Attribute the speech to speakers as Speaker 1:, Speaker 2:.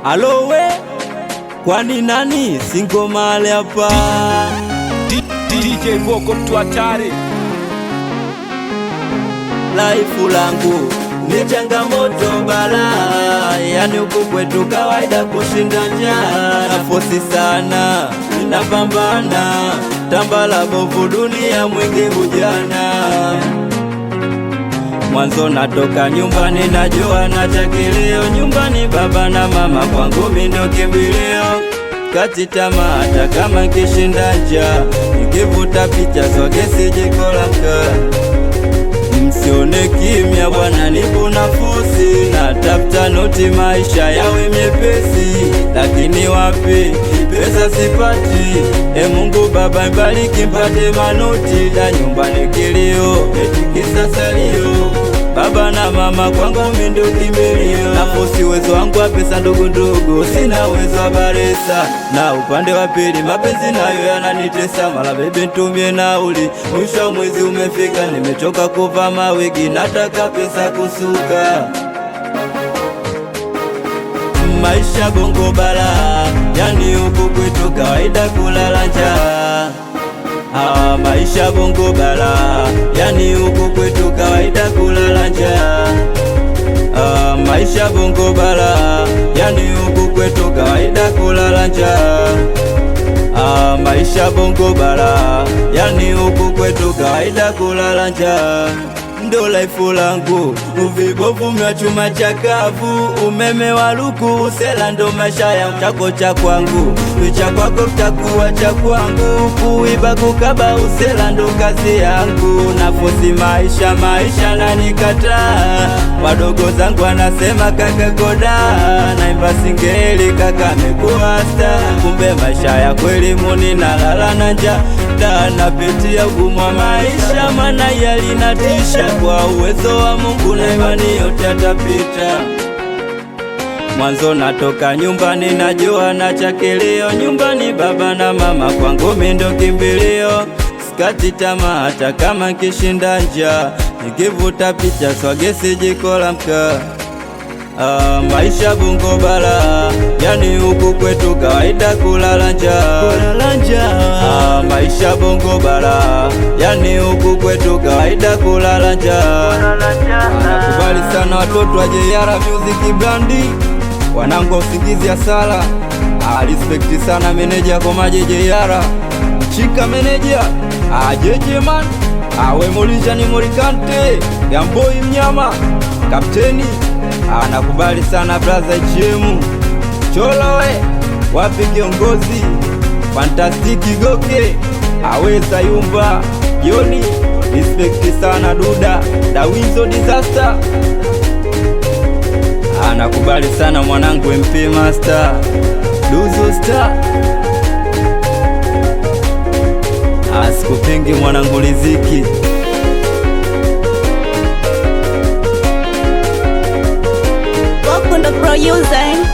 Speaker 1: Alowe, kwani nani singo male hapa?
Speaker 2: DJ Voko mtu hatari.
Speaker 1: Life langu ni changamoto bala, yani huku kwetu kawaida kushinda njaa. Nafosi sana, napambana, tambala bovu dunia mwingi hujana. Mwanzo natoka nyumbani najua nachakilio, nyumbani baba na mama kwangu mimi ndo kimbilio. Kati tamaa hata kama nikishinda njaa, nikivuta picha sogesi jiko la mkaa. Msione kimya bwana, nipo nafusi, natafuta noti maisha yawe myepesi. Lakini wapi pesa sipati, Mungu baba mbariki mpate manoti. Da nyumbani kilio, eti kisa salio, baba na mama kwangu mimi ndio kimbilio. Nafosi uwezo wangu wa pesa ndogo ndogo, sina uwezo wa baresa. Na upande wa pili mapenzi nayo yananitesa, mala bebe ntumie nauli, mwisho mwezi umefika, nimechoka kuvaa mawigi, nataka pesa kusuka. Maisha bongo bala, yani huku kwetu kawaida kulala njaa. Maisha bongo bala, yani huku kwetu kawaida kulala njaa. Maisha bongo bala, yani huku kwetu kawaida kulala njaa. Maisha bongo bala, yani huku kwetu kawaida kulala njaa. Ndo life langu, uvibovu mwa chuma chakavu, umeme wa luku usela ndo maisha ya chako cha kwangu, cha kwako kitakuwa cha kwangu, kuiba kukaba usela ndo kazi yangu. Nafosi maisha na nikataa, wadogo zangu wanasema kaka koda, naimba singeli kaka amekuwa star. Kumbe maisha ya kweli muni nalala na njaa, da napitia ugumu wa maisha, mana yalinatisha. Kwa uwezo wa Mungu na imani yote atapita. Mwanzo natoka nyumbani najua nachakilio, nyumbani baba na mama kwangu mimi ndo kimbilio. Sikati tamaa hata kama kishinda njaa, nikivuta picha swagesi jiko la mkaa. Maisha bongo bala, yani huku kwetu kawaida kulala njaa. Maisha bongo bala, yani huku kwetu kawaida kulala njaa. Nakubali sana watoto wa JR Music Brandi, wanangu usingizi ya sala. Respect sana meneja kwa maje JR, chika meneja jeje man, awe molisha ni morikante, Yamboi mnyama, kapteni. Nakubali sana brother Chemu Cholowe, wapi kiongozi Fantastiki Goke, aweza yumba Yoni. Respect sana Duda Dawinzo Disaster. Nakubali sana mwanangu MP Master Duzo Star. Asikupingi mwanangu Riziki.
Speaker 3: Producer